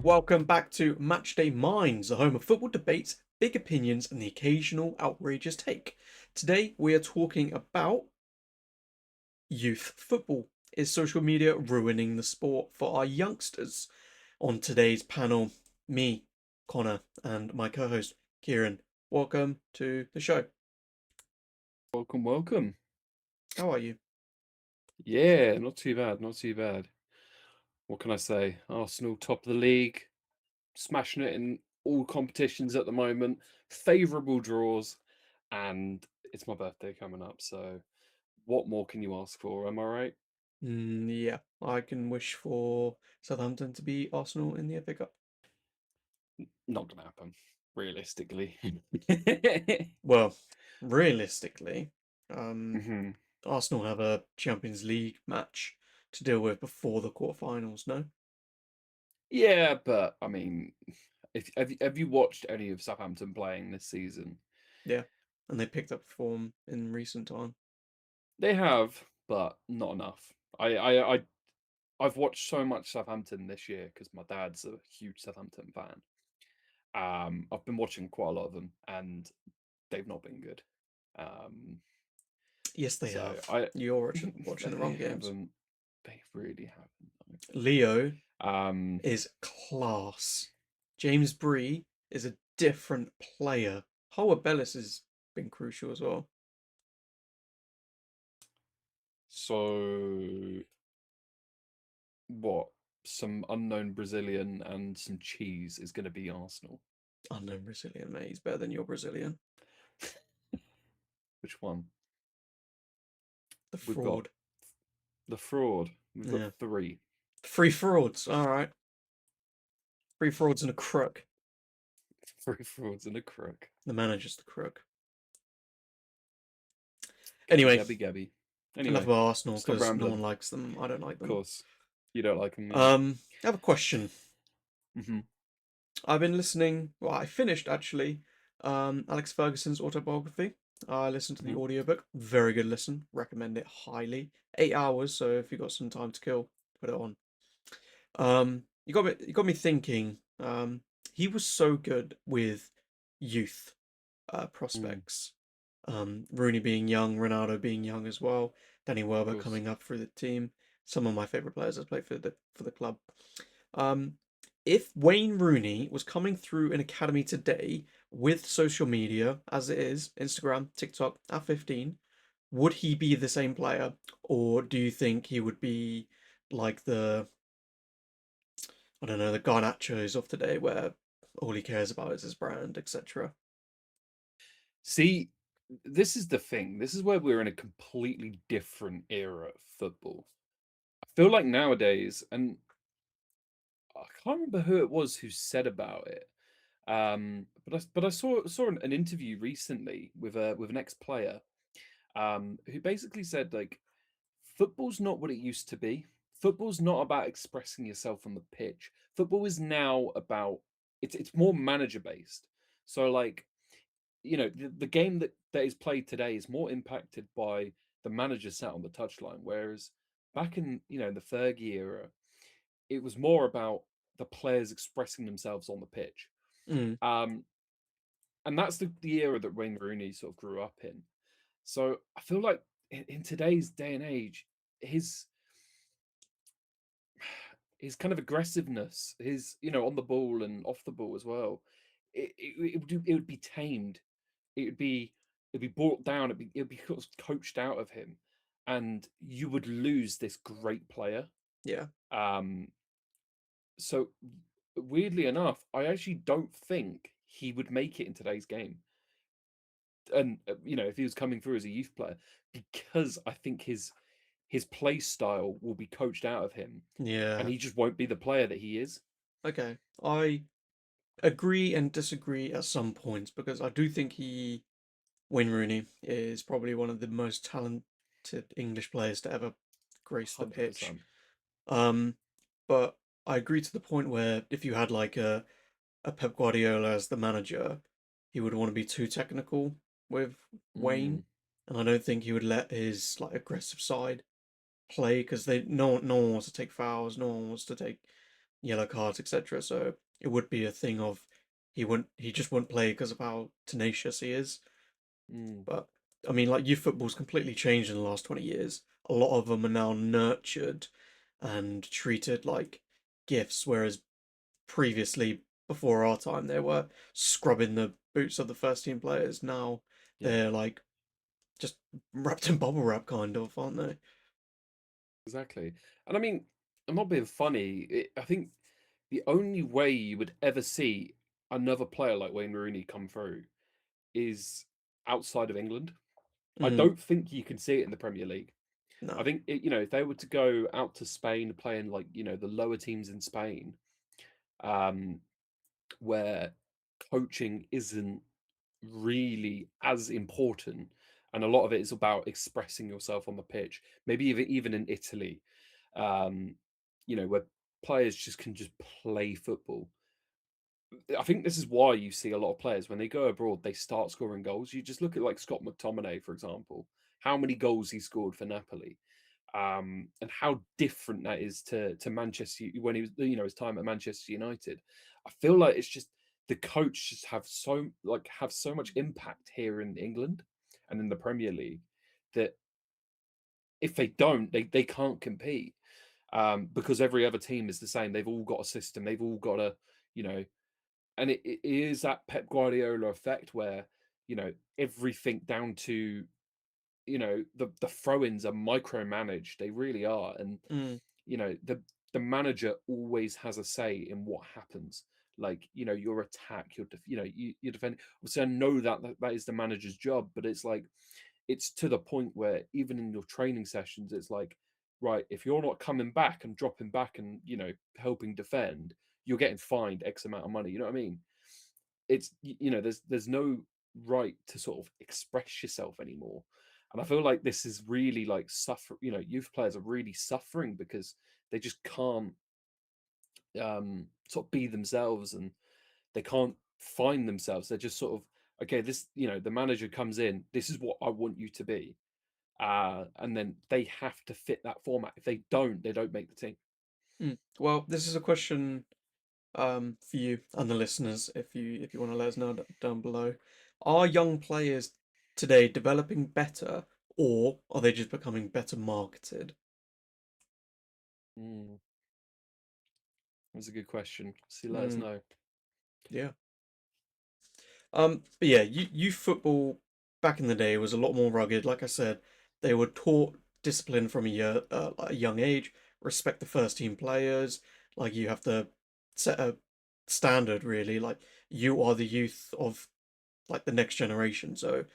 Welcome back to Matchday Minds, the home of football debates, big opinions, and the occasional outrageous take. Today we are talking about youth football. Is social media ruining the sport for our youngsters? On today's panel, me, Connor, and my co-host, Kieran. Welcome to the show. Welcome, welcome. How are you? Yeah, not too bad, not too bad. What can I say? Arsenal top of the league, smashing it in all competitions at the moment, favourable draws, and it's my birthday coming up, so what more can you ask for? Am I right? Yeah, I can wish for Southampton to beat Arsenal in the FA Cup. Not gonna happen, realistically. Well, realistically, um, hmm Arsenal have a Champions League match to deal with before the quarterfinals, no? Yeah, but I mean, if have you watched any of Southampton playing this season? Yeah. And they picked up form in recent time. They have, but not enough. I've watched so much Southampton this year because my dad's a huge Southampton fan. I've been watching quite a lot of them, and they've not been good. Um, Yes, they so have. I You're watching the they wrong games. haven't. They really haven't. Leo Um, is class. James Bree is a different player. Howard Bellis has been crucial as well. so what? Some unknown Brazilian and some cheese is going to be Arsenal. Unknown Brazilian, mate. He's better than your Brazilian. Which one? The We've got fraud. the fraud. We've got Yeah. three. Free frauds. All right. Free frauds and a crook. Three frauds and a crook. The manager's the crook. Gabby, Anyway, Gabby, Gabby. enough Anyway, about Arsenal stop because no rambling. one likes them. I don't like Of them. course, you don't like him, yeah. I have a question. hmm I've been listening. Well, I finished actually. Alex Ferguson's autobiography. I listened to the hmm audiobook. Very good listen. Recommend it highly. 8 hours, so if you got some time to kill, put it on. You got me thinking. He was so good with youth Mm, prospects. Rooney being young, Ronaldo being young as well. Danny of Welber course. coming up through the team. Some of my favorite players that play for the club. Um, if Wayne Rooney was coming through an academy today with social media as it is, Instagram, TikTok, at 15, would he be the same player? Or do you think he would be like I don't know, the Garnachos of today where all he cares about is his brand, etc.? See, this is the thing. This is where we're in a completely different era of football. I feel like nowadays, and I can't remember who it was who said about it. But I saw an interview recently with an ex player, who basically said like football's not what it used to be. Football's not about expressing yourself on the pitch. Football is now about it's more manager based. So like, the game that is played today is more impacted by the manager sat on the touchline. Whereas back in, the Fergie era, it was more about the players expressing themselves on the pitch. Mm, Um, and that's the era that Wayne Rooney sort of grew up in. So I feel like in today's day and age, his his kind of aggressiveness, his on the ball and off the ball as well, it would be tamed. It would be brought down. It'd be sort of coached out of him, and you would lose this great player. yeah, Um, so weirdly enough, I actually don't think he would make it in today's game. And if he was coming through as a youth player, because I think his play style will be coached out of him, and yeah. he just won't be the player that he is. Okay. I agree and disagree at some points because I do think Wayne Rooney is probably one of the most talented English players to ever grace the Hundred pitch. percent. Um, but I agree to the point where if you had like a Pep Guardiola as the manager, he would want to be too technical with Wayne, Mm, and I don't think he would let his like aggressive side play because no one wants to take fouls, no one wants to take yellow cards, etc. So it would be a thing of he just wouldn't play because of how tenacious he is. Mm, But I mean, like youth football's completely changed in the last 20 years. A lot of them are now nurtured and treated like gifts, whereas previously, before our time, they were scrubbing the boots of the first team players. Now yeah, they're like just wrapped in bubble wrap, kind of, aren't they? exactly. And I mean, I'm not being funny. I think the only way you would ever see another player like Wayne Rooney come through is outside of England. I Mm, don't think you can see it in the Premier League. I no. think if they were to go out to Spain, playing like the lower teams in Spain, um, where coaching isn't really as important, and a lot of it is about expressing yourself on the pitch. Maybe even in Italy, um, where players just play football. I think this is why you see a lot of players when they go abroad, they start scoring goals. You just look at like Scott McTominay, for example, how many goals he scored for Napoli, and how different that is to Manchester when he was his time at Manchester United. I feel like it's just the coach just have so much impact here in England and in the Premier League that if they don't, they can't compete, because every other team is the same. They've all got a system. They've all got a you know and it is that Pep Guardiola effect where everything down to the throw-ins are micromanaged. They really are. And Mm, the manager always has a say in what happens. Like your attack, you defend. Obviously I know that is the manager's job, but it's like it's to the point where even in your training sessions it's like, right, if you're not coming back and dropping back and helping defend, you're getting fined X amount of money. You know what I mean? There's no right to sort of express yourself anymore. And I feel like this is really like youth players are really suffering because they just can't sort of be themselves, and they can't find themselves. They're just sort of, okay, this, the manager comes in, this is what I want you to be. And then they have to fit that format. If they don't make the team. mm. Well, this is a question for you and the listeners, if you want to let us know down below. Are young players today developing better, or are they just becoming better marketed? Mm, that's a good question. See, let us Mm, know. yeah. But yeah, youth football back in the day was a lot more rugged. Like I said, they were taught discipline from like a young age, respect the first team players. Like you have to set a standard, really. Like you are the youth of like the next generation, so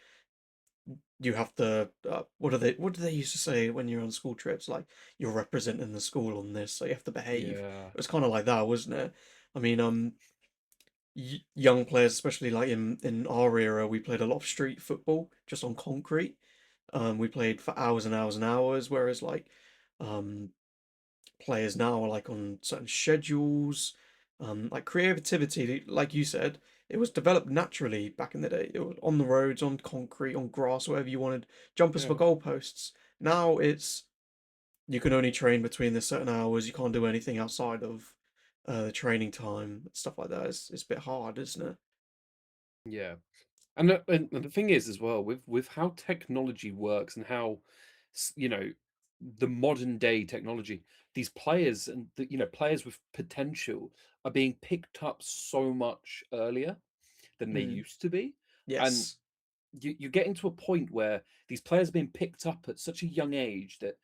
you have to. What do they used to say when you're on school trips? Like you're representing the school on this, so you have to behave. Yeah. It was kind of like that, wasn't it? I mean, young players, especially like in our era, we played a lot of street football just on concrete. We played for hours and hours and hours, whereas like um, players now are like on certain schedules. Like creativity, like you said, it was developed naturally back in the day. It was on the roads, on concrete, on grass, whatever you wanted, jumpers for Yeah. goalposts. Now it's you can only train between the certain hours. You can't do anything outside of the training time, stuff like that. It's a bit hard, isn't it? Yeah. And the thing is as well with how technology works and how the modern day technology, these players and players with potential are being picked up so much earlier than they Mm. used to be. And Yes. you're getting to a point where these players are being picked up at such a young age that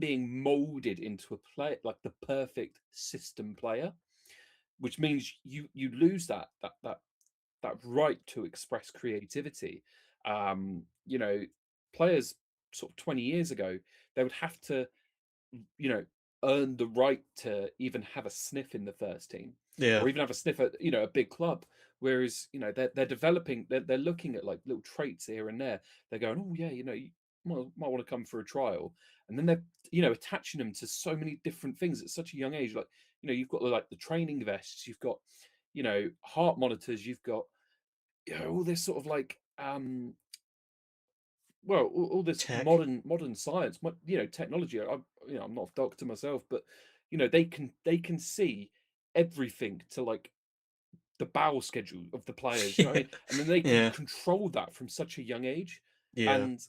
being molded into a play like the perfect system player, which means you lose that right to express creativity. Um you know players sort of 20 years ago, they would have to you know earn the right to even have a sniff in the first team, Yeah. or even have a sniff at a big club. Whereas they're developing, they're looking at like little traits here and there. They're going, oh yeah, you might want to come for a trial. And then they're attaching them to so many different things at such a young age. Like you've got like the training vests, you've got heart monitors, you've got all this sort of like well, all this Tech. modern science, technology. I'm not a doctor myself, but they can see everything to like the bowel schedule of the players. You know what I Yeah. mean? And then they can Yeah. control that from such a young age, Yeah. and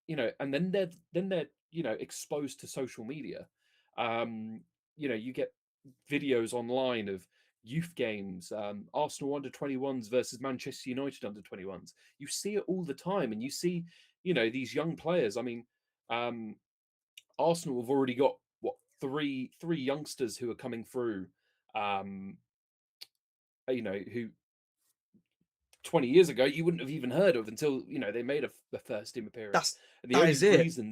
and then they're exposed to social media. Um, you get videos online of youth games, Arsenal under 21s versus Manchester United under 21s. You see it all the time, and you see these young players. I mean, um, Arsenal have already got what three youngsters who are coming through. Um, who 20 years ago you wouldn't have even heard of until they made the first team appearance. That's And the that only is it. reason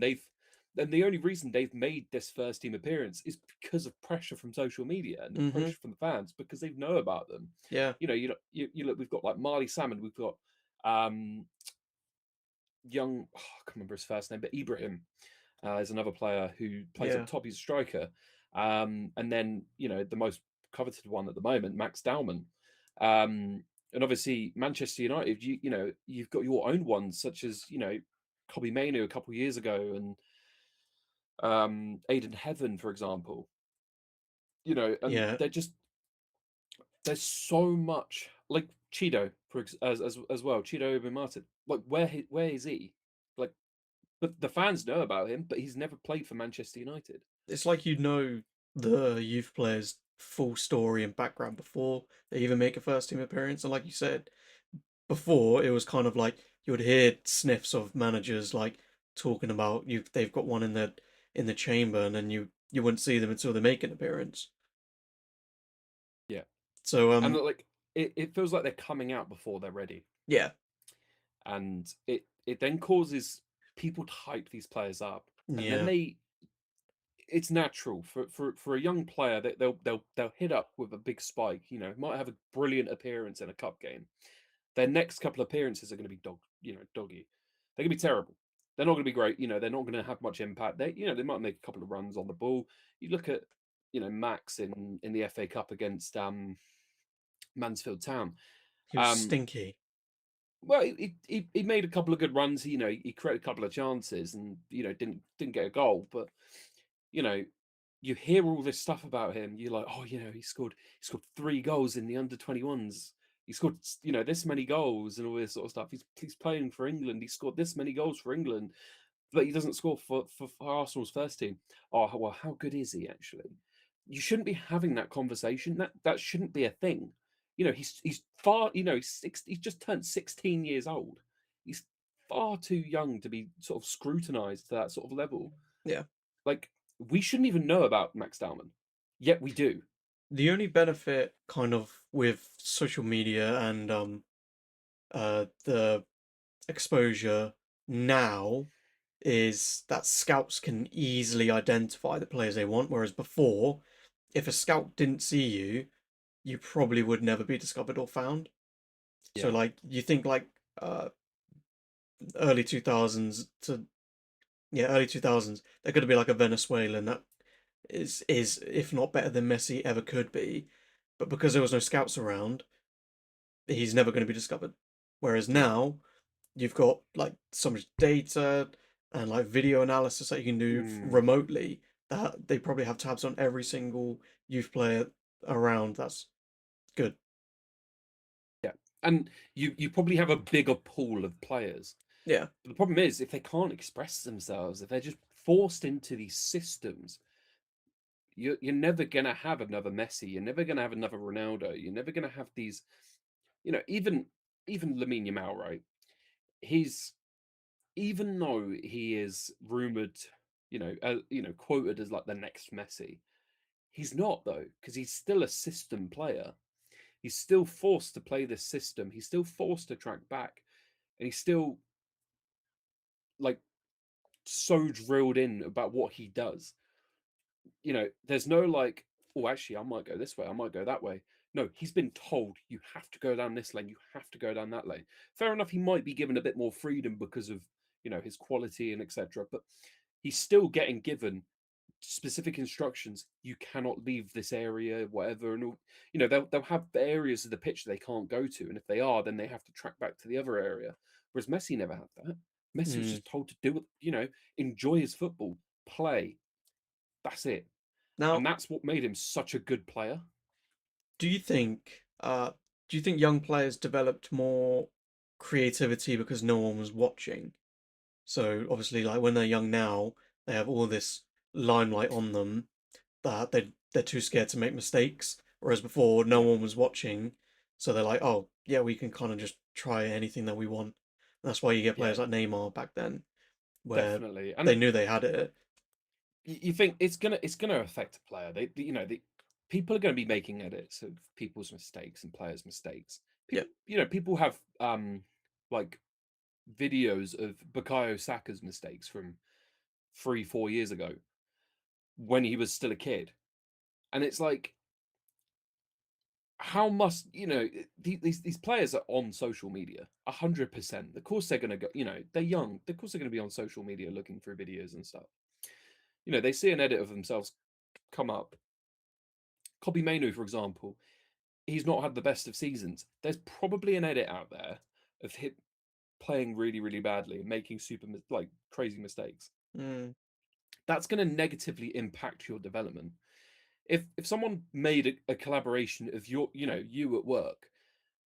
they've made this first team appearance is because of pressure from social media and the Mhm. pressure from the fans because they know about them. Yeah. You look, we've got like Marley Salmon, we've got um young, I can't remember his first name, but Ibrahim is another player who plays up Yeah. top. He's a striker. And then, the most coveted one at the moment, Max Dowman. And obviously, Manchester United, you've got your own ones, such as, Kobe Mainu a couple of years ago and Aiden Heaven, for example. And Yeah. there's so much like Cheeto as well. Cheeto Obi Martin. Like where is he? Like but the fans know about him, but he's never played for Manchester United. It's like you know the youth player's full story and background before they even make a first team appearance. And like you said, before it was kind of like you would hear sniffs of managers like talking about they've got one in the chamber, and then you wouldn't see them until they make an appearance. Yeah. So And like it feels like they're coming out before they're ready. yeah. And it then causes people to hype these players up. And then Yeah. it's natural for a young player that they'll hit up with a big spike, might have a brilliant appearance in a cup game. Their next couple of appearances are going to be doggy. They're going to be terrible. They're not going to be great. They're not going to have much impact. They might make a couple of runs on the ball. You look at, Max in the FA Cup against Mansfield Town. He was Um, stinky. well, he made a couple of good runs. He created a couple of chances, and didn't get a goal. But you know, you hear all this stuff about him. You're like, oh, he scored 3 goals in the under 21s. He scored this many goals and all this sort of stuff. He's playing for England. He scored this many goals for England, but he doesn't score for Arsenal's first team. Oh well, how good is he actually? You shouldn't be having that conversation. That shouldn't be a thing. He's far. He's just turned 16 years old. He's far too young to be sort of scrutinized to that sort of level. Yeah. Like we shouldn't even know about Max Dowman, yet we do. The only benefit kind of with social media and the exposure now is that scouts can easily identify the players they want, whereas before, if a scout didn't see you, you probably would never be discovered or found. So Yeah. like you think like uh early 2000s to early 2000s, they're going to be like a Venezuelan that is if not better than Messi ever could be, but because there was no scouts around, he's never going to be discovered. Whereas Yeah. now you've got like so much data and like video analysis that you can do Mm, remotely that they probably have tabs on every single youth player around. That's good. yeah. And you probably have a bigger pool of players. Yeah. But the problem is if they can't express themselves, if they're just forced into these systems, you're never gonna have another Messi. You're never gonna have another Ronaldo. You're never gonna have these. Even Lamine Yamal, right? He's even though he is rumored, quoted as like the next Messi. He's not though, because he's still a system player. He's still forced to play this system. He's still forced to track back, and he's still like so drilled in about what he does. There's no like, oh, actually, I might go this way. I might go that way. No, he's been told you have to go down this lane. You have to go down that lane. Fair enough. He might be given a bit more freedom because of his quality and etc. But he's still getting given specific instructions. You cannot leave this area, whatever, and all. They'll have areas of the pitch they can't go to, and if they are, then they have to track back to the other area. Whereas Messi never had that. Messi was Mm. just told to do it. Enjoy his football, play. That's it. Now, and that's what made him such a good player. do you think young players developed more creativity because no one was watching? So obviously, like when they're young now, they have all this limelight on them that they're too scared to make mistakes. Whereas before, no Yeah, one was watching, so they're like, oh yeah, we can kind of just try anything that we want. And that's why you get players yeah, like Neymar back then, where definitely. And they knew they had it. you think it's gonna affect a player. They people are gonna be making edits of people's mistakes and players' mistakes. Yeah. People have like videos of Bukayo Saka's mistakes from 3, 4 years ago when he was still a kid, and it's like how must these players are on social media 100%. Of course they're gonna go. They're young. Of course they're gonna be on social media looking through videos and stuff. They see an edit of themselves come up. Kobe Mainu, for example, he's not had the best of seasons. There's probably an edit out there of him playing really, really badly and making like crazy mistakes. Mm, That's going to negatively impact your development. If someone made a collaboration of you at work,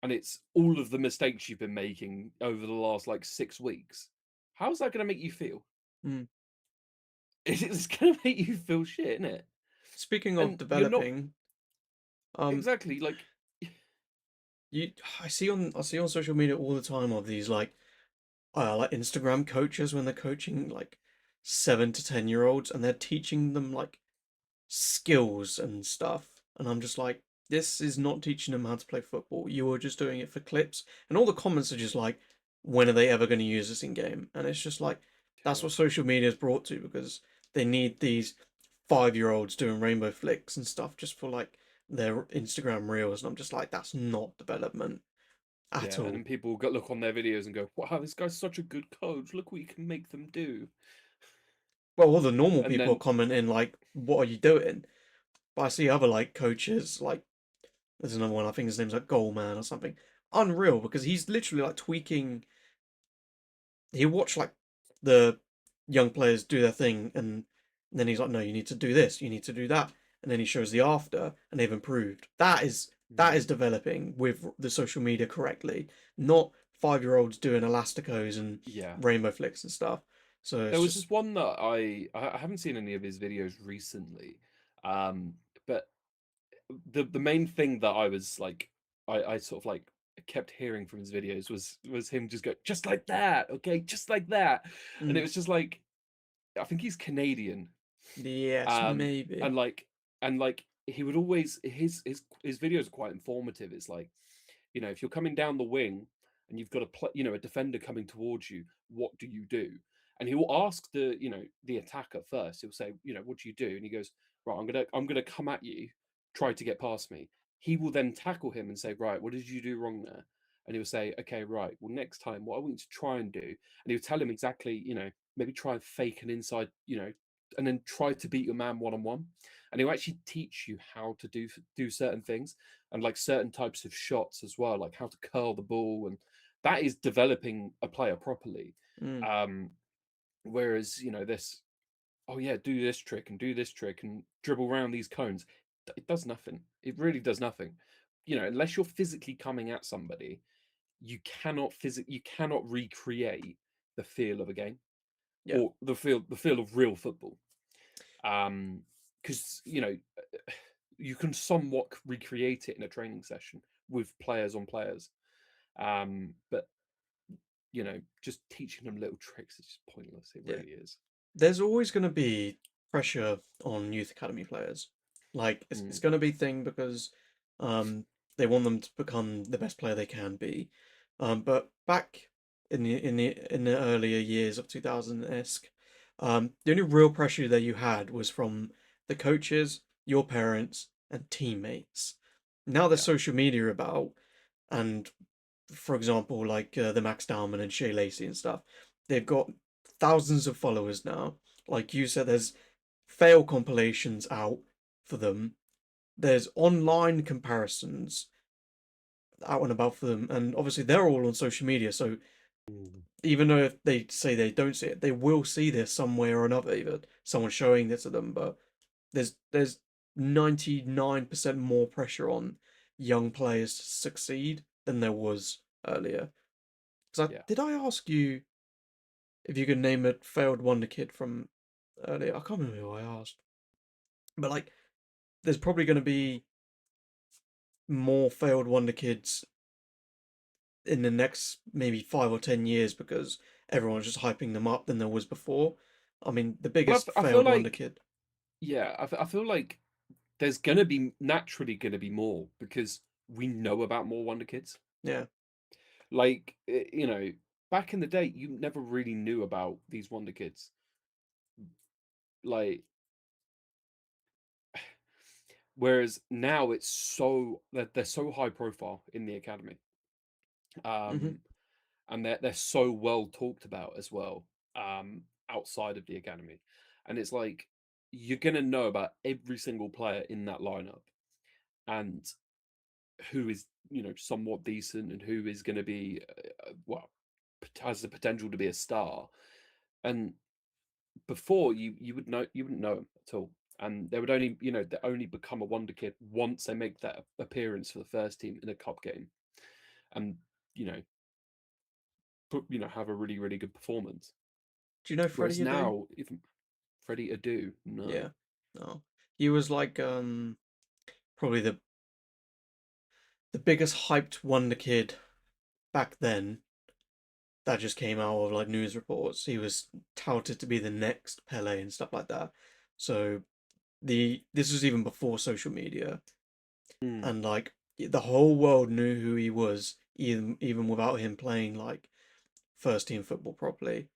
and it's all of the mistakes you've been making over the last like 6 weeks, how's that going to make you feel? mm. It's going to make you feel shit, isn't it? Speaking of And you're not developing, um, exactly like you I see on social media all the time of these like Instagram coaches when they're coaching like 7 to 10 year olds and they're teaching them like skills and stuff. And I'm just like, this is not teaching them how to play football. You are just doing it for clips. And all the comments are just like, when are they ever going to use this in game? And it's just like, that's what terrible. social media is brought to because they need these 5 year olds doing rainbow flicks and stuff just for like their Instagram reels. And I'm just like, that's not development at Yeah, and all. then people go look on their videos and go, "Wow, this guy's such a good coach. Look what you can make them do." Well, all the normal And people are then, commenting like, what are you doing? But I see other like coaches like there's another one, I think his name's like Goalman or something. Unreal because he's literally like tweaking. He'll watch like the young players do their thing and then he's like, no, you need to do this, you need to do that. And then he shows the after and they've improved. That is mm, developing with the social media correctly, not 5 year olds doing elasticos and yeah, rainbow flicks and stuff. So there it's was this just one that I haven't seen any of his videos recently, but the main thing that I was like, I sort of like kept hearing from his videos was him just go just like that, okay, just like that, and it mm, was just like I think he's Canadian. yes, Um, maybe. and like and like he would always his videos are quite informative. It's like, if you're coming down the wing and you've got a defender coming towards you, what do you do? And he will ask the attacker first. He'll say, what do you do? And he goes, right, I'm gonna come at you, try to get past me. He will then tackle him and say, right, what did you do wrong there? And he'll say, okay, right, well, next time, what I want you to try and do, and he'll tell him exactly, maybe try and fake an inside, and then try to beat your man one on one. And he'll actually teach you how to do certain things and like certain types of shots as well, like how to curl the ball, and that is developing a player properly. Mm, Um, whereas this, oh yeah, do this trick and do this trick and dribble around these cones, it does nothing. It really does nothing. Unless you're physically coming at somebody, you cannot recreate the feel of a game yeah, or the feel of real football. Because you can somewhat recreate it in a training session with players on players. But just teaching them little tricks is just pointless. It yeah. really is. There's always going to be pressure on youth academy players. Like it's Mm, going to be thing because um they want them to become the best player they can be. But back in the earlier years of 2000-esque, the only real pressure that you had was from the coaches, your parents, and teammates. Now there's yeah, social media about, and for example, like the Max Dowman and Shea Lacey and stuff, they've got thousands of followers now. Like you said, there's fail compilations out for them. There's online comparisons out and about for them, and obviously they're all on social media. So mm, even though if they say they don't see it, they will see this some way or another. Either someone showing this to them, but There's 99% more pressure on young players to succeed than there was earlier. Because Yeah. did I ask you if you could name a failed wonder kid from earlier? I can't remember who I asked, but like, there's probably going to be more failed wonder kids in the next maybe 5 or 10 years because everyone's just hyping them up than there was before. I mean, the But biggest I feel failed wonder like, kid. yeah, I feel like there's gonna be naturally gonna be more because we know about more Wonder Kids. Yeah. Like, back in the day, you never really knew about these Wonder Kids. Like, whereas now it's so that they're so high profile in the academy, Hmm. um, and they're so well talked about as well, outside of the academy, and it's like you're gonna know about every single player in that lineup and who is somewhat decent and who is going to be well has the potential to be a star. And before you wouldn't know them at all, and they would only they only become a wonder kid once they make that appearance for the first team in a cup game and you know have a really really good performance. Do you know Whereas Freddie Adu? now even Freddie Adu, no. Yeah. No. He was like probably the biggest hyped wonder kid back then that just came out of like news reports. He was touted to be the next Pele and stuff like that. So this was even before social media, Mm, and like the whole world knew who he was, even without him playing like first team football properly.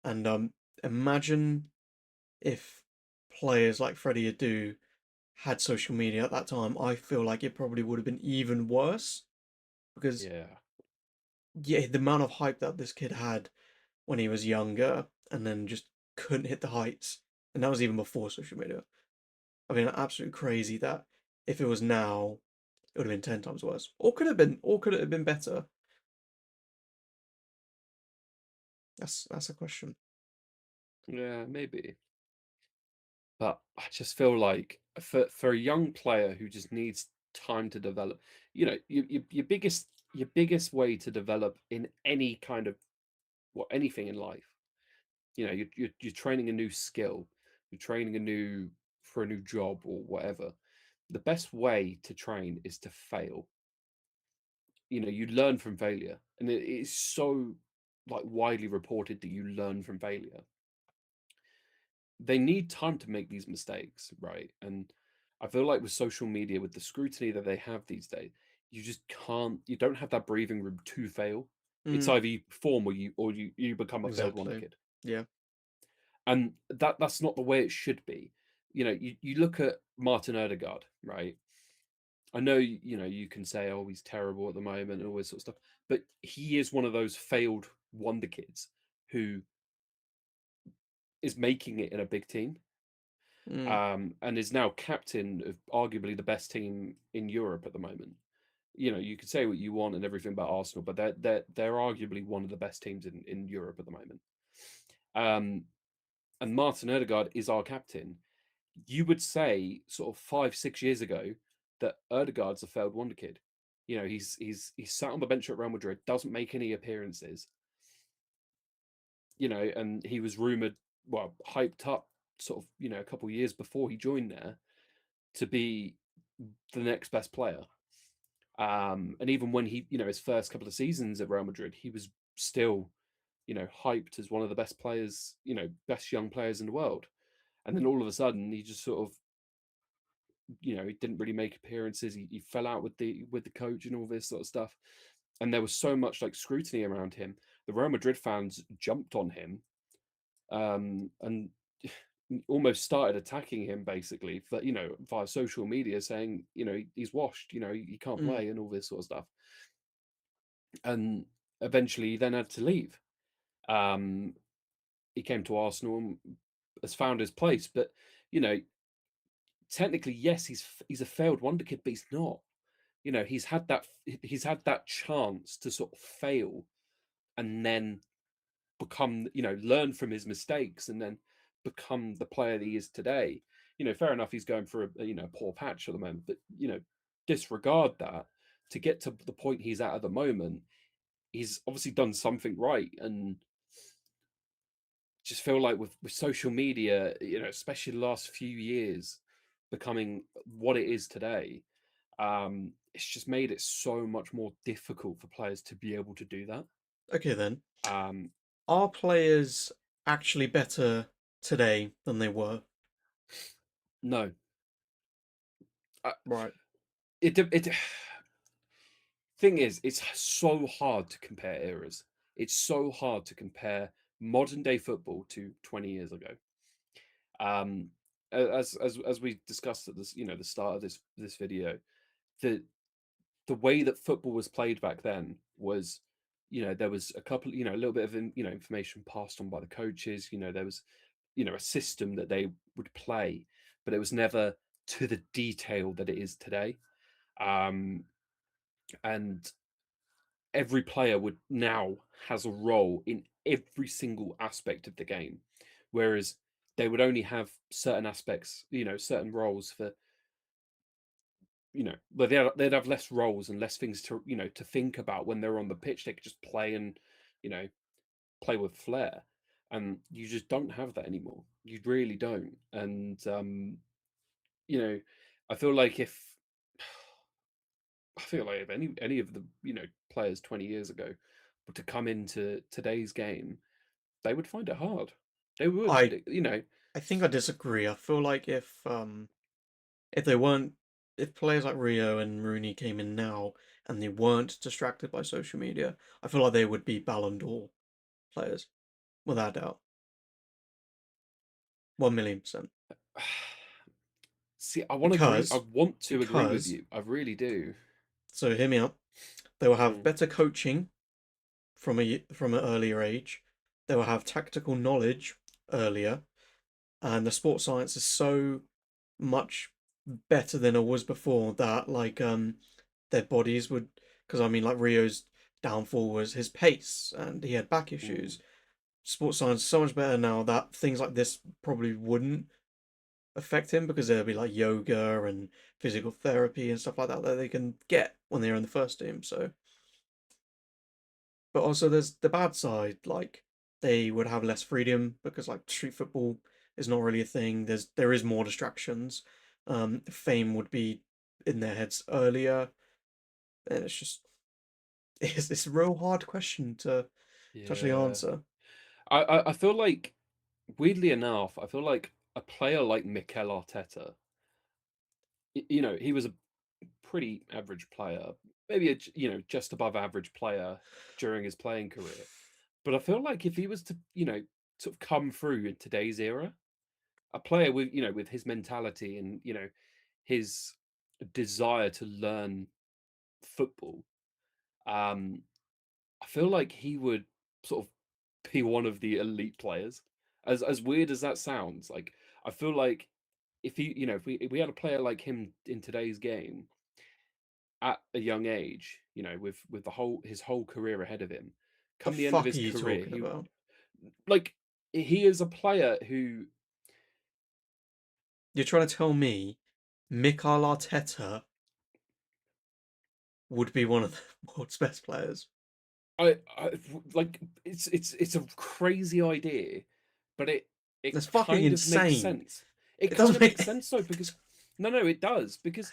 And imagine if players like Freddie Adu had social media at that time. I feel like it probably would have been even worse because yeah, yeah, the amount of hype that this kid had when he was younger and then just couldn't hit the heights. And that was even before social media. I mean, absolutely crazy that if it was now, it would have been 10 times worse. Or could it have been better? That's a question. yeah, maybe. But I just feel like for a young player who just needs time to develop, your biggest way to develop in any kind of anything in life, you're training a new skill, you're training for a new job or whatever. The best way to train is to fail. You learn from failure, and it is so like widely reported that you learn from failure. They need time to make these mistakes, right? And I feel like with social media, with the scrutiny that they have these days, you just can't. You don't have that breathing room to fail. It's Mm, either you perform or you become a failed wonder exactly. kid, Yeah. and that's not the way it should be. You look at Martin Odegaard, right? I know you can say, oh, he's terrible at the moment and all this sort of stuff, but he is one of those failed wonder kids who is making it in a big team, Mm, and is now captain of arguably the best team in Europe at the moment. You could say what you want and everything about Arsenal, but they're arguably one of the best teams in Europe at the moment. Um, and Martin Odegaard is our captain. You would say sort of 5 6 years ago that Odegaard's a failed wonder kid. He's sat on the bench at Real Madrid, doesn't make any appearances. And he was rumored, well, hyped up, sort of, a couple of years before he joined there to be the next best player. And even when his first couple of seasons at Real Madrid, he was still, hyped as one of the best players, best young players in the world. And then all of a sudden, he just sort of, he didn't really make appearances. He fell out with the coach and all this sort of stuff. And there was so much like scrutiny around him. The Real Madrid fans jumped on him, and almost started attacking him basically for via social media, saying he's washed, he can't mm. play and all this sort of stuff. And eventually he then had to leave. um he came to Arsenal and has found his place, but you know technically, yes, he's a failed wonder kid, but he's not. He's had that chance to sort of fail and then become, learn from his mistakes and then become the player that he is today. fair enough, he's going through a poor patch at the moment, but disregard that to get to the point he's at the moment. He's obviously done something right, and just feel like with social media, especially the last few years, becoming what it is today, it's just made it so much more difficult for players to be able to do that. Okay then. Um, Are players actually better today than they were? no, uh, Right. it thing is, it's so hard to compare eras. It's so hard to compare modern day football to 20 years ago. Um, as we discussed at this, the start of this video, the the way that football was played back then was, there was a couple, a little bit of information passed on by the coaches. There was, a system that they would play, but it was never to the detail that it is today. Um, and every player would now has a role in every single aspect of the game, whereas they would only have certain aspects, certain roles for, but they'd have less roles and less things to think about when they're on the pitch. They could just play and you know play with flair, and you just don't have that anymore. You really don't. And you know, I feel like if I feel like if any of the players 20 years ago were to come into today's game, they would find it hard. They would. I I think I disagree. I feel like if they weren't if players like Rio and Rooney came in now and they weren't distracted by social media, I feel like they would be Ballon d'Or players, without a doubt. 1,000,000%. See, I want to agree. I Because want to agree with because you. I really do. so hear me out. They will have Mm, better coaching from an earlier age. They will have tactical knowledge earlier, and the sports science is so much better than it was before that their bodies would, because I mean like Rio's downfall was his pace and he had back mm. issues. Sports science is so much better now that things like this probably wouldn't affect him because there'll be like yoga and physical therapy and stuff like that that they can get when they're in the first team. So, but also there's the bad side, like they would have less freedom because like street football is not really a thing. There is more distractions. Fame would be in their heads earlier, and it's just it's a real hard question to actually Yeah. answer. I feel like, weirdly enough, I feel like a player like Mikel Arteta, he was a pretty average player, maybe just above average player during his playing career. But I feel like if he was to, sort of come through in today's era, a player with, with his mentality and, his desire to learn football, um, I feel like he would sort of be one of the elite players. As weird as that sounds, like I feel like if we had a player like him in today's game at a young age, with his whole career ahead of him, The come the end of fuck are his you career, talking he about? like he is a player who You're trying to tell me Mikel Arteta would be one of the world's best players? I like it's a crazy idea, but it That's fucking kind of makes insane. sense. It It kind doesn't of makes make. sense though, because no, it does, because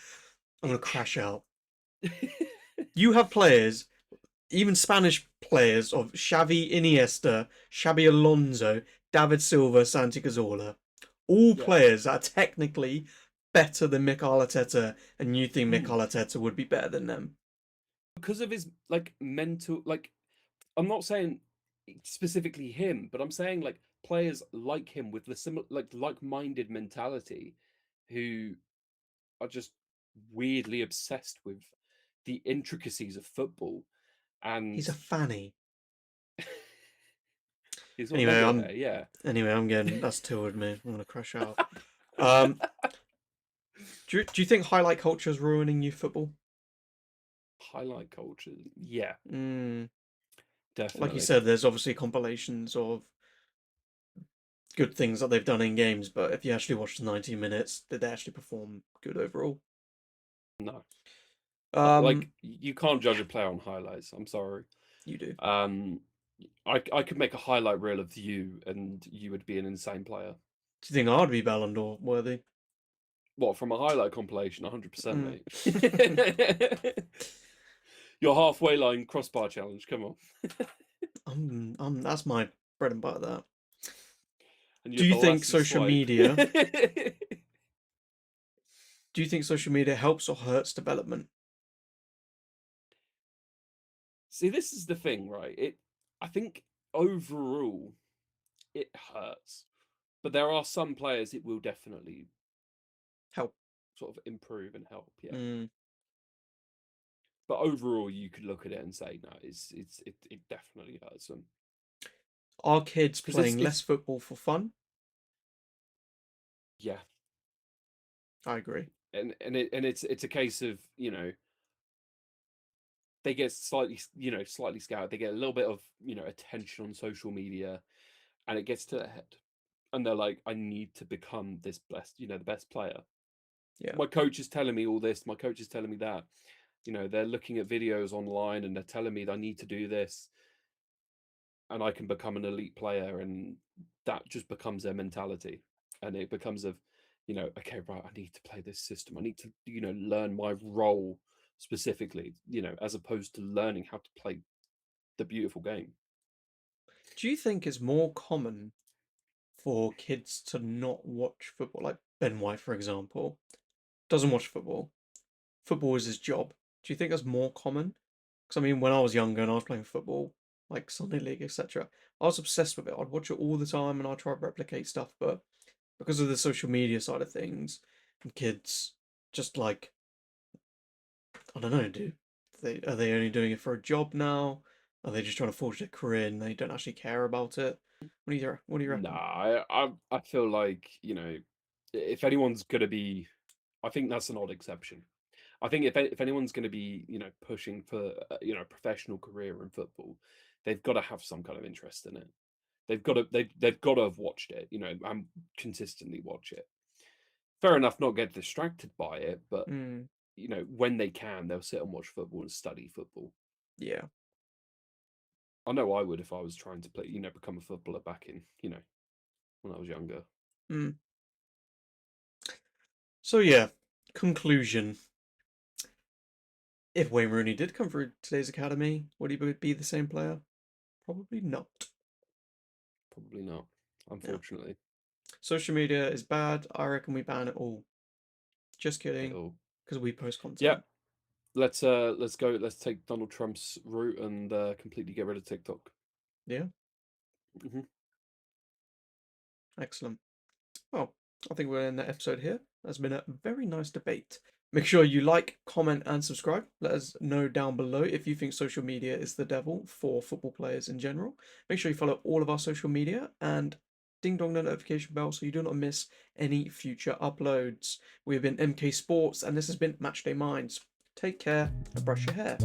I'm gonna it crash out. You have players, even Spanish players of Xavi Iniesta, Xabi Alonso, David Silva, Santi Cazorla, all yeah, players that are technically better than Mikel Arteta, and you think mm, Mikel Arteta would be better than them. because of his mental, I'm not saying specifically him, but I'm saying like players like him with the similar like-minded mentality, who are just weirdly obsessed with the intricacies of football. And He's a fanny. he's what Anyway, I'm millionaire, yeah. anyway I'm getting that's two with me. I'm gonna crash out. Um, do you think highlight culture is ruining youth football? Highlight culture, yeah, Mm, like you definitely. said, there's obviously compilations of good things that they've done in games, but if you actually watch the 90 minutes, did they actually perform good overall? No, like Um, you can't judge a player on highlights. I'm sorry. you do. Um, I could make a highlight reel of you, and you would be an insane player. Do you think I'd be Ballon d'Or worthy? What, from a highlight compilation? 100%, Mm. mate. Your halfway line crossbar challenge. Come on. That's my bread and butter. That. And Do you're you the think lassie social swipe. media? Do you think social media helps or hurts development? See, this is the thing, right? I think overall it hurts, but there are some players it will definitely Help. sort of improve and help. Yeah, Mm. but overall you could look at it and say no, it definitely hurts them Are kids because playing it's less football for fun? yeah, I agree. and it's a case of they get slightly scouted. They get a little bit of attention on social media, and it gets to their head, and they're like, I need to become this best, the best player. Yeah. My coach is telling me all this. My coach is telling me that. They're looking at videos online and they're telling me that I need to do this, and I can become an elite player, and that just becomes their mentality, and it becomes okay, right, I need to play this system. I need to learn my role specifically, as opposed to learning how to play the beautiful game. Do you think it's more common for kids to not watch football? Like Ben White, for example, doesn't watch football. Football is his job. Do you think that's more common? Because I mean, when I was younger and I was playing football, like Sunday League, etc., I was obsessed with it. I'd watch it all the time and I'd try to replicate stuff. But because of the social media side of things, and kids just like, I don't know, are they only doing it for a job now? Are they just trying to forge their career and they don't actually care about it? What do you Nah, reckon? I feel like if anyone's gonna be, I think that's an odd exception. I think if anyone's going to be pushing for a professional career in football, they've got to have some kind of interest in it. They've got to have watched it, and consistently watch it. Fair enough, not get distracted by it, but Mm, when they can, they'll sit and watch football and study football. yeah. I know I would if I was trying to play, become a footballer back in, when I was younger. Mm. So yeah, conclusion. If Wayne Rooney did come through today's academy, would he be the same player? Probably not. Probably not, Yeah. unfortunately. Social media is bad. I reckon we ban it all. Just kidding, It'll, because we post yeah, content. let's go. Let's take Donald Trump's route and completely get rid of TikTok. Yeah, Hmm. excellent. Well, I think we're in the episode here. That's been a very nice debate. Make sure you like, comment, and subscribe. Let us know down below if you think social media is the devil for football players in general. Make sure you follow all of our social media and ding dong the notification bell so you do not miss any future uploads. We have been MK Sports, and this has been Matchday Minds. Take care and brush your hair.